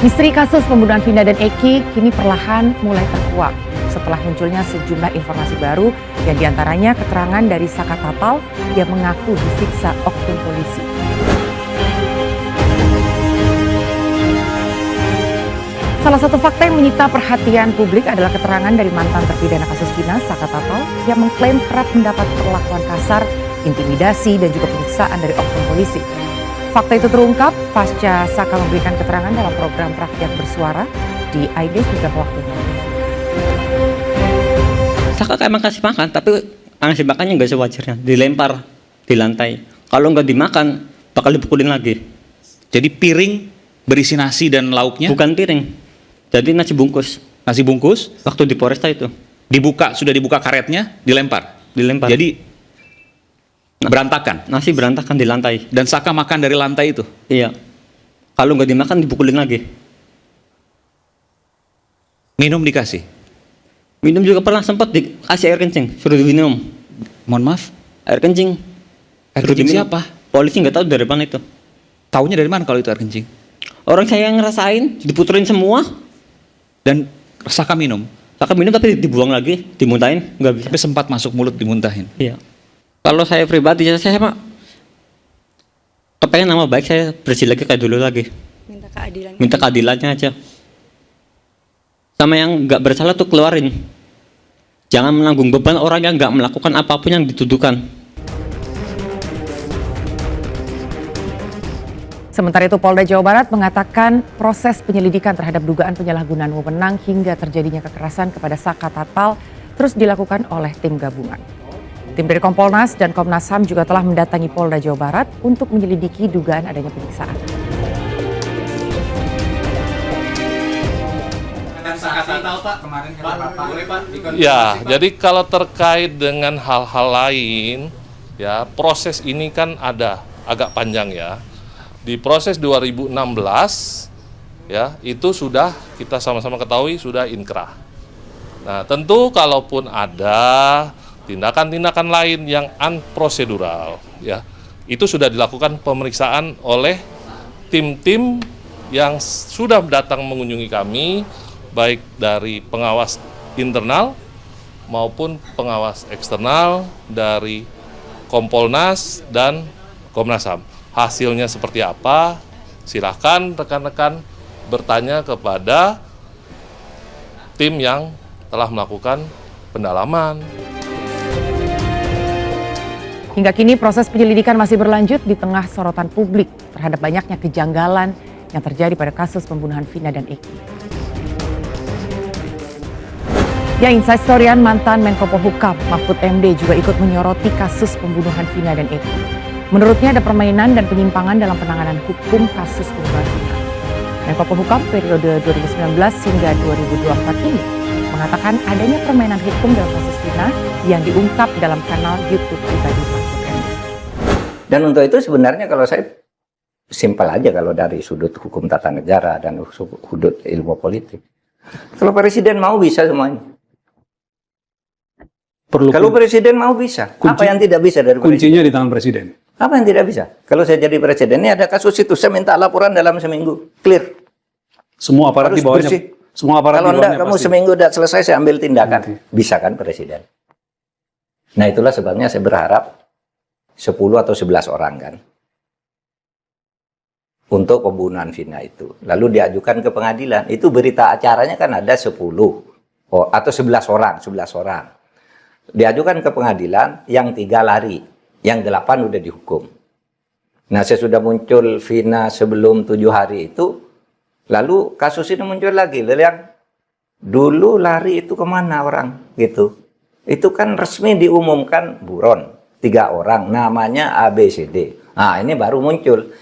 Misteri kasus pembunuhan Vina dan Eki kini perlahan mulai terkuak setelah munculnya sejumlah informasi baru yang diantaranya keterangan dari Saka Tatal yang mengaku disiksa oknum polisi. Salah satu fakta yang menyita perhatian publik adalah keterangan dari mantan terpidana kasus Vina, Saka Tatal, yang mengklaim kerap mendapat perlakuan kasar, intimidasi, dan juga penyiksaan dari oknum polisi. Fakta itu terungkap pasca Saka memberikan keterangan dalam program Rakyat Bersuara di IDS beberapa waktu lalu. Saka emang kasih makan, tapi ngasih makannya nggak sewajarnya, dilempar di lantai. Kalau nggak dimakan, bakal dipukulin lagi. Jadi piring berisi nasi dan lauknya? Bukan piring, jadi nasi bungkus. Nasi bungkus? Waktu di Polresta itu. Sudah dibuka karetnya, dilempar? Dilempar. Jadi berantakan? Nasi berantakan di lantai. Dan Saka makan dari lantai itu? Iya. Kalau nggak dimakan, dipukulin lagi. Minum dikasih? Minum juga pernah sempat dikasih air kencing, suruh diminum. Mohon maaf? Air kencing. Air Suruh kencing diminum. siapa? Polisi nggak tahu dari mana itu. Taunya dari mana kalau itu air kencing? Orang saya yang ngerasain, diputerin semua. Dan Saka minum? Saka minum tapi dibuang lagi, dimuntahin, nggak bisa. Tapi sempat masuk mulut dimuntahin? Iya. Kalau saya pribadi, saya mah kepengen nama baik saya bersih lagi kayak dulu lagi. Minta keadilan. Minta keadilannya aja. Sama yang nggak bersalah tuh keluarin. Jangan menanggung beban orang yang nggak melakukan apapun yang dituduhkan. Sementara itu Polda Jawa Barat mengatakan proses penyelidikan terhadap dugaan penyalahgunaan wewenang hingga terjadinya kekerasan kepada Saka Tatal terus dilakukan oleh tim gabungan. Tim dari Kompolnas dan Komnas HAM juga telah mendatangi Polda Jawa Barat untuk menyelidiki dugaan adanya penyiksaan. Ya, jadi kalau terkait dengan hal-hal lain, ya proses ini kan ada agak panjang ya. Di proses 2016, ya itu sudah kita sama-sama ketahui sudah inkrah. Nah, tentu kalaupun ada tindakan-tindakan lain yang unprosedural, ya itu sudah dilakukan pemeriksaan oleh tim-tim yang sudah datang mengunjungi kami, baik dari pengawas internal maupun pengawas eksternal dari Kompolnas dan Komnas HAM. Hasilnya seperti apa? Silakan rekan-rekan bertanya kepada tim yang telah melakukan pendalaman. Hingga kini proses penyelidikan masih berlanjut di tengah sorotan publik terhadap banyaknya kejanggalan yang terjadi pada kasus pembunuhan Vina dan Eki. Ya, Inside Storyan mantan Menko Polhukam Mahfud MD juga ikut menyoroti kasus pembunuhan Vina dan Eki. Menurutnya ada permainan dan penyimpangan dalam penanganan hukum kasus pembunuhan Vina. Menko Polhukam periode 2019 hingga 2024 ini mengatakan adanya permainan hukum dalam kasus Vina yang diungkap dalam kanal YouTube pribadi Mahfud MD. Dan untuk itu sebenarnya kalau saya simpel aja kalau dari sudut hukum tata negara dan sudut ilmu politik. Kalau presiden mau bisa semuanya. Kalau presiden mau bisa. Apa yang tidak bisa dari presiden? Kuncinya di tangan presiden. Apa yang tidak bisa? Kalau saya jadi presiden, ini ada kasus itu, saya minta laporan dalam seminggu. Clear. Semua aparat Harus di bawahnya. bersih. Semua aparat Kalau di enggak, bawahnya kamu pasti. seminggu udah selesai, saya ambil tindakan. Nanti. Bisa kan presiden? Nah itulah sebabnya saya berharap 10 atau 11 orang kan. Untuk pembunuhan Vina itu. Lalu diajukan ke pengadilan. Itu berita acaranya kan ada 10. Atau 11 orang. Diajukan ke pengadilan, yang 3 lari. Yang 8 udah dihukum. Nah, saya sudah muncul Vina sebelum 7 hari itu. Lalu kasus ini muncul lagi. Lalu yang dulu lari itu kemana orang? Gitu. Itu kan resmi diumumkan buron. 3 orang. Namanya ABCD. Nah, ini baru muncul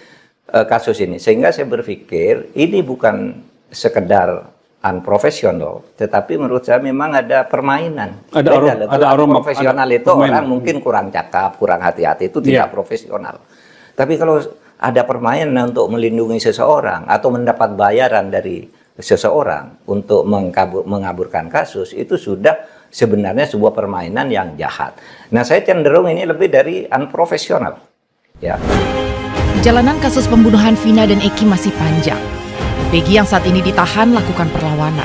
kasus ini. Sehingga saya berpikir ini bukan sekedar unprofesional, tetapi menurut saya memang ada permainan. Ada aroma profesional itu permainan. orang mungkin kurang cakap, kurang hati-hati, itu tidak profesional. Tapi kalau ada permainan untuk melindungi seseorang atau mendapat bayaran dari seseorang untuk mengaburkan kasus, itu sudah sebenarnya sebuah permainan yang jahat. Nah, saya cenderung ini lebih dari unprofesional. Ya. Perjalanan kasus pembunuhan Vina dan Eki masih panjang. Peggy yang saat ini ditahan lakukan perlawanan.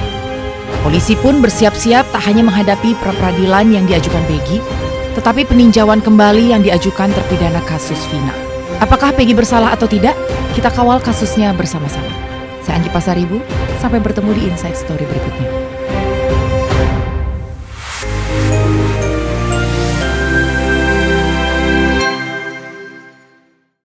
Polisi pun bersiap-siap tak hanya menghadapi pra-peradilan yang diajukan Peggy, tetapi peninjauan kembali yang diajukan terpidana kasus Vina. Apakah Peggy bersalah atau tidak? Kita kawal kasusnya bersama-sama. Saya Anggi Pasaribu, sampai bertemu di Inside Story berikutnya.